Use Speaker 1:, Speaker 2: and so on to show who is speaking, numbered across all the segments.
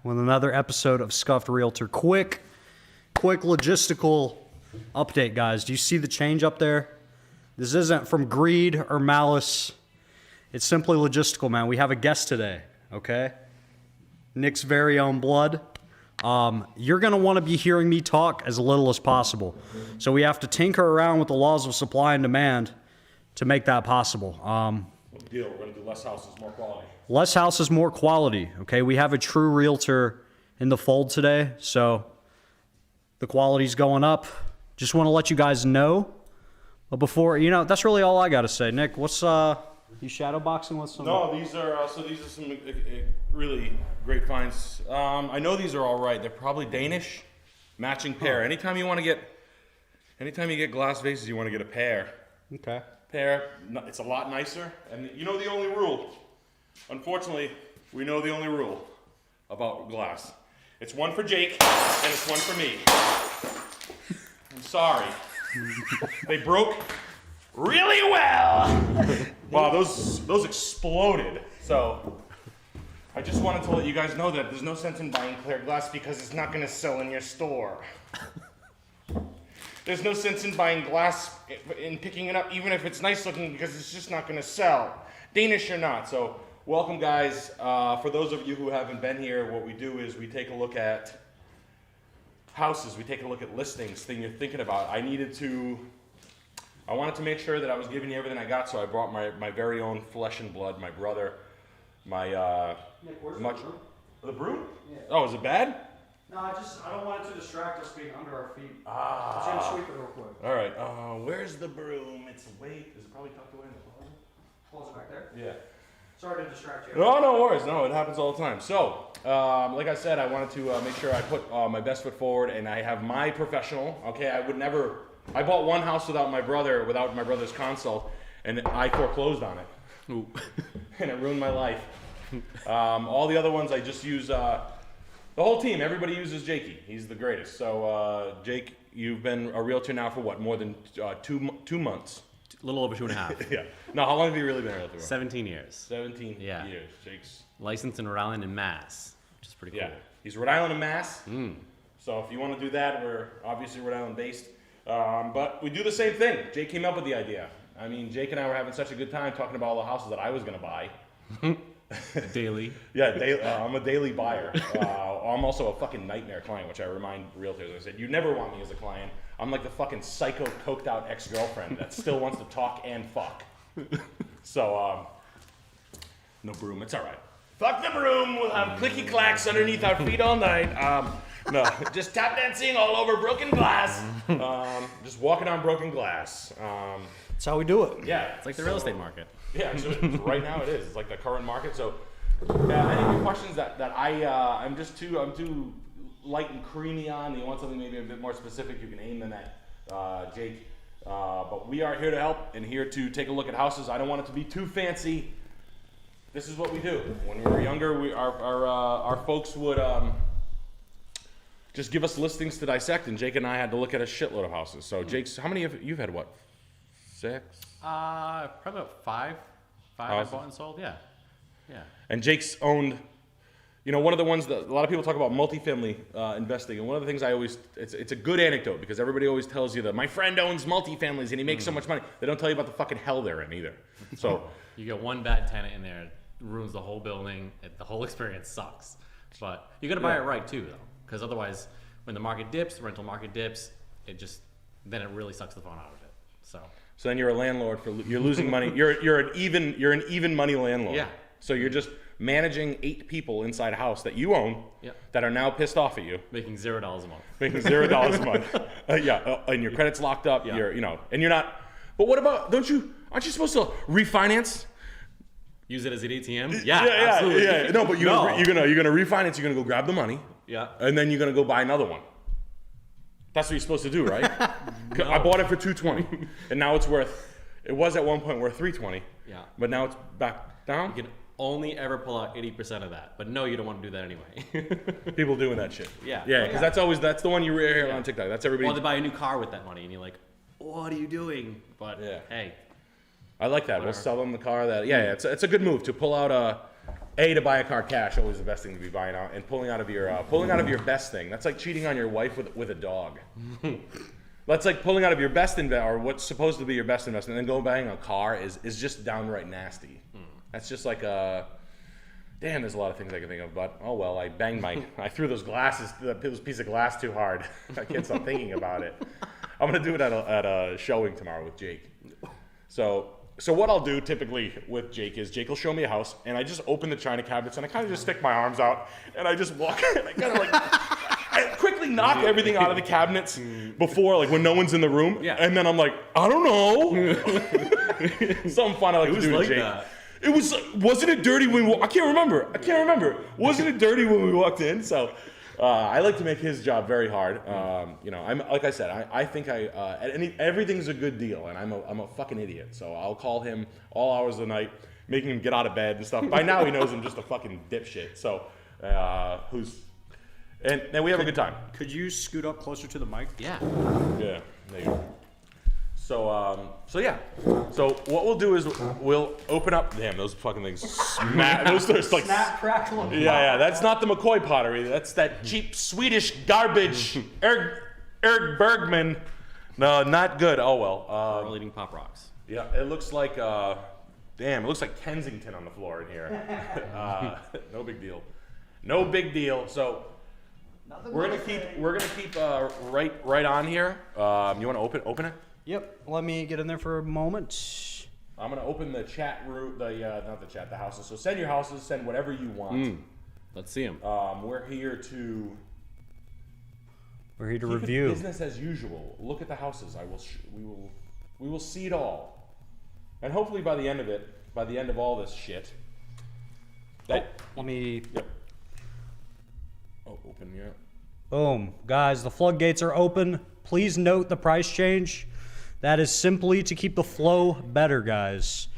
Speaker 1: with another episode of Scuffed Realtor. Quick logistical update, guys. Do you see the change up there? This isn't from greed or malice. It's simply logistical, man. We have a guest today, okay? Nick's very own blood. You're going to want to be hearing me talk as little as possible. So we have to tinker around with the laws of supply and demand to make that possible.
Speaker 2: What deal? We're going to do less houses, more quality.
Speaker 1: Less houses, more quality, okay? We have a true realtor in the fold today, so the quality's going up. Just want to let you guys know. But before, that's really all I got to say. Nick, what's, you shadow boxing with some?
Speaker 2: No, these are some really great finds. I know these are all right. They're probably Danish, matching pair. Anytime you get glass vases, you want to get a pair.
Speaker 1: Okay.
Speaker 2: Pair, it's a lot nicer. And you know the only rule. Unfortunately, we know the only rule about glass. It's one for Jake and it's one for me. I'm sorry. They broke really well. Wow, those exploded. So I just wanted to let you guys know that there's no sense in buying clear glass because it's not going to sell in your store. There's no sense in buying glass and picking it up even if it's nice looking because it's just not going to sell. Danish or not. So welcome, guys. For those of you who haven't been here, what we do is we take a look at houses. We take a look at listings, thing you're thinking about. I wanted to make sure that I was giving you everything I got, so I brought my very own flesh and blood, my brother, my
Speaker 1: Nick, where's
Speaker 2: the broom?
Speaker 1: Yeah.
Speaker 2: Oh, is it bad?
Speaker 1: No, I don't want it to distract us being under our feet. I'm just gonna sweep it real quick.
Speaker 2: All right. Where's the broom? Is it probably tucked away in the closet?
Speaker 1: Close it back there.
Speaker 2: Yeah.
Speaker 1: Sorry to distract you.
Speaker 2: No worries. No, it happens all the time. So, like I said, I wanted to make sure I put my best foot forward, and I have my professional. Okay, I bought one house without my brother's consult, and I foreclosed on it.
Speaker 3: Ooh.
Speaker 2: And it ruined my life. All the other ones I just use. The whole team, everybody uses Jakey. He's the greatest. So, Jake, you've been a realtor now for what? More than 2 months.
Speaker 3: A little over 2.5.
Speaker 2: Yeah. No, how long have you really been a realtor?
Speaker 3: 17 years.
Speaker 2: 17
Speaker 3: Yeah.
Speaker 2: years. Jake's
Speaker 3: Licensed in Rhode Island and Mass, which is pretty cool.
Speaker 2: Yeah. He's Rhode Island and Mass. So if you want to do that, we're obviously Rhode Island based. But we do the same thing. Jake came up with the idea. I mean, Jake and I were having such a good time talking about all the houses that I was going to buy.
Speaker 3: Daily.
Speaker 2: Yeah, I'm a daily buyer. I'm also a fucking nightmare client, which I remind realtors. I said, you never want me as a client. I'm like the fucking psycho, coked out ex-girlfriend that still wants to talk and fuck. So, no broom. It's all right. Fuck the broom. We'll have clicky clacks underneath our feet all night. No, just tap dancing all over broken glass. Just walking on broken glass.
Speaker 1: That's how we do it.
Speaker 2: Yeah.
Speaker 3: It's like the real estate market.
Speaker 2: Yeah, so right now it is. It's like the current market. So, any of your questions that I'm too light and creamy on, you want something maybe a bit more specific, you can aim them at Jake. But we are here to help and here to take a look at houses. I don't want it to be too fancy. This is what we do. When we were younger, our folks would just give us listings to dissect, and Jake and I had to look at a shitload of houses. So, Jake's, how many you've had? What, 6?
Speaker 3: Probably about 5. 5 I bought and sold. Yeah.
Speaker 2: And Jake's owned. One of the ones that a lot of people talk about multifamily investing, and one of the things it's a good anecdote because everybody always tells you that my friend owns multifamilies and he makes so much money. They don't tell you about the fucking hell they're in either. So
Speaker 3: you get one bad tenant in there, it ruins the whole building. The whole experience sucks. But you got to buy it right too, though, because otherwise, when the market dips, the rental market dips, then it really sucks the fun out of it. So
Speaker 2: then you're a landlord you're losing money. You're an even money landlord.
Speaker 3: Yeah.
Speaker 2: So you're just managing 8 people inside a house that you own that are now pissed off at you.
Speaker 3: Making $0 a month.
Speaker 2: Making $0 a month. And your credit's locked up.
Speaker 3: Yeah.
Speaker 2: And you're not. But what about? Aren't you supposed to refinance?
Speaker 3: Use it as an ATM?
Speaker 2: Yeah,
Speaker 3: absolutely.
Speaker 2: Yeah. No, but you're gonna refinance. You're gonna go grab the money.
Speaker 3: Yeah.
Speaker 2: And then you're gonna go buy another one. That's what you're supposed to do, right? No. I bought it for $220, and now it was at one point worth $320.
Speaker 3: Yeah.
Speaker 2: But now it's back down.
Speaker 3: You can only ever pull out 80% of that, but no, you don't want to do that anyway.
Speaker 2: People doing that shit.
Speaker 3: Yeah.
Speaker 2: Yeah, because that's the one you hear on TikTok. That's everybody.
Speaker 3: Well, they buy a new car with that money, and you're like, what are you doing? But hey.
Speaker 2: I like that. Whatever. We'll sell them the car. It's a good move to pull out to buy a car cash, always the best thing to be buying out, and pulling out of your best thing. That's like cheating on your wife with a dog. That's like pulling out of your best or what's supposed to be your best investment, and then going buying a car is just downright nasty. That's just like a damn. There's a lot of things I can think of, but oh well. I threw those piece of glass too hard. I can't stop thinking about it. I'm gonna do it at a showing tomorrow with Jake. So what I'll do typically with Jake is Jake will show me a house, and I just open the china cabinets, and I kind of just stick my arms out, and I just walk, and I kind of like, I quickly knock everything out of the cabinets before, like when no one's in the room, and then I'm like, I don't know. Something fun I like to do with Jake. That. It wasn't it dirty when I can't remember. Wasn't it dirty when we walked in? So I like to make his job very hard. I'm like I said, I think everything's a good deal, and I'm a fucking idiot. So I'll call him all hours of the night, making him get out of bed and stuff. By now he knows I'm just a fucking dipshit. So and we have a good time.
Speaker 1: Could you scoot up closer to the mic?
Speaker 3: Yeah.
Speaker 2: Yeah. There you go. So yeah. So what we'll do is we'll open up. Damn, those fucking things smack. Those are like
Speaker 1: snap, crackle, and
Speaker 2: yeah. That's not the McCoy pottery. That's that cheap Swedish garbage. Eric Bergman. No, not good. Oh well.
Speaker 3: We're all eating Pop Rocks.
Speaker 2: Yeah, it looks like damn. It looks like Kensington on the floor in here. No big deal. No big deal. So. We're gonna keep right on here. You want to open it?
Speaker 1: Yep. Let me get in there for a moment.
Speaker 2: I'm gonna open the chat room, the houses. So send your houses, send whatever you want.
Speaker 3: Let's see them.
Speaker 2: We're here to
Speaker 1: review.
Speaker 2: Business as usual. Look at the houses. We will see it all, and hopefully by the end of all this shit.
Speaker 1: Let me.
Speaker 2: Yep. Oh, open me up.
Speaker 1: Boom. Guys, the floodgates are open. Please note the price change. That is simply to keep the flow better, guys.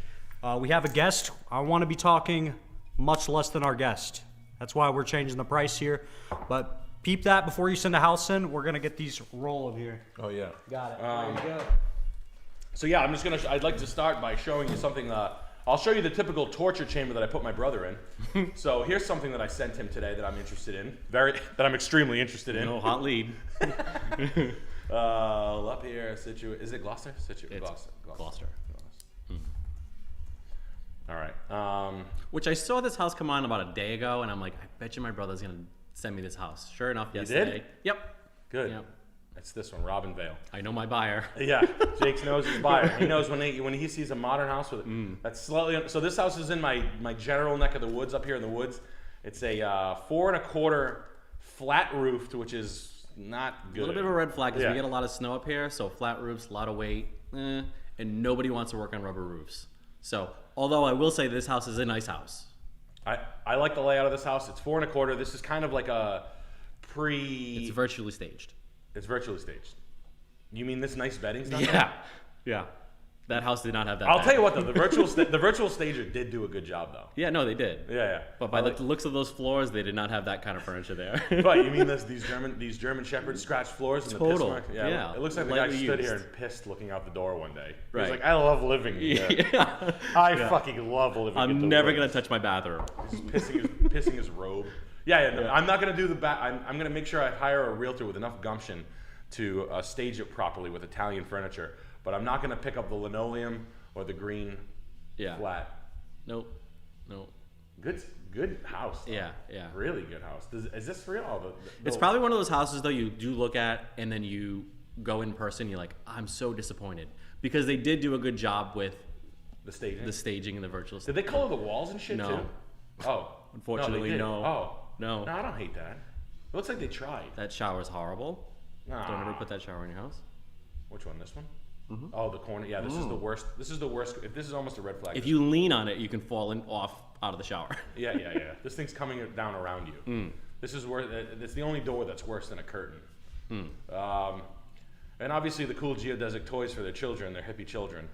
Speaker 1: We have a guest. I want to be talking much less than our guest. That's why we're changing the price here. But peep that before you send a house in. We're going to get these rolling here.
Speaker 2: Oh, yeah.
Speaker 1: Got it. There you go.
Speaker 2: So, yeah, I'd like to start by showing you something. I'll show you the typical torture chamber that I put my brother in. So here's something that I sent him today that I'm interested in. That I'm extremely interested in.
Speaker 3: No hot lead.
Speaker 2: Up here, is it Gloucester?
Speaker 3: Gloucester.
Speaker 2: All right.
Speaker 3: Which I saw this house come on about a day ago, and I'm like, I bet you my brother's gonna send me this house. Sure enough, yesterday.
Speaker 2: Did?
Speaker 3: Yep.
Speaker 2: Good.
Speaker 3: Yep.
Speaker 2: It's this one, Robinvale.
Speaker 3: I know my buyer.
Speaker 2: Yeah, Jake knows his buyer. He knows when he sees a modern house with it. That's slightly. So this house is in my general neck of the woods up here in the woods. It's a 4 1/4 flat roofed, which is not good.
Speaker 3: A little bit of a red flag because we get a lot of snow up here, so flat roofs, a lot of weight, and nobody wants to work on rubber roofs. So, although I will say this house is a nice house.
Speaker 2: I like the layout of this house. It's 4 1/4. This is kind of like a
Speaker 3: It's virtually staged.
Speaker 2: It's virtually staged. You mean this nice bedding stuff?
Speaker 3: Yeah. That house did not have that.
Speaker 2: I'll tell you what though, the virtual stager did do a good job though.
Speaker 3: Yeah, no, they did.
Speaker 2: Yeah.
Speaker 3: But by the looks of those floors, they did not have that kind of furniture there.
Speaker 2: But you mean these German Shepherd scratch floors and the piss mark?
Speaker 3: Yeah.
Speaker 2: It looks like the guy stood here and pissed looking out the door one day. He was
Speaker 3: Right.
Speaker 2: like, I love living here.
Speaker 3: Yeah.
Speaker 2: I fucking love living.
Speaker 3: I'm never gonna touch my bathroom.
Speaker 2: He's pissing his robe. No, I'm not gonna do the I'm gonna make sure I hire a realtor with enough gumption to stage it properly with Italian furniture. But I'm not gonna pick up the linoleum or the green flat.
Speaker 3: Nope.
Speaker 2: Good house. Though.
Speaker 3: Yeah.
Speaker 2: Really good house. Is this real? Oh,
Speaker 3: It's probably one of those houses though you do look at and then you go in person. You're like, I'm so disappointed because they did do a good job with
Speaker 2: the staging
Speaker 3: and the virtual.
Speaker 2: Did they color the walls and shit too? Oh,
Speaker 3: unfortunately, no.
Speaker 2: Oh,
Speaker 3: no.
Speaker 2: I don't hate that. It looks like they tried.
Speaker 3: That shower's horrible.
Speaker 2: Nah.
Speaker 3: Don't ever put that shower in your house.
Speaker 2: Which one? This one? Mm-hmm. Oh, the corner. Yeah, this is the worst. This is the worst. If this is almost a red flag.
Speaker 3: If you lean on it, you can fall out of the shower.
Speaker 2: Yeah. This thing's coming down around you. This is where it's the only door that's worse than a curtain. And obviously the cool geodesic toys for their children, their hippie children.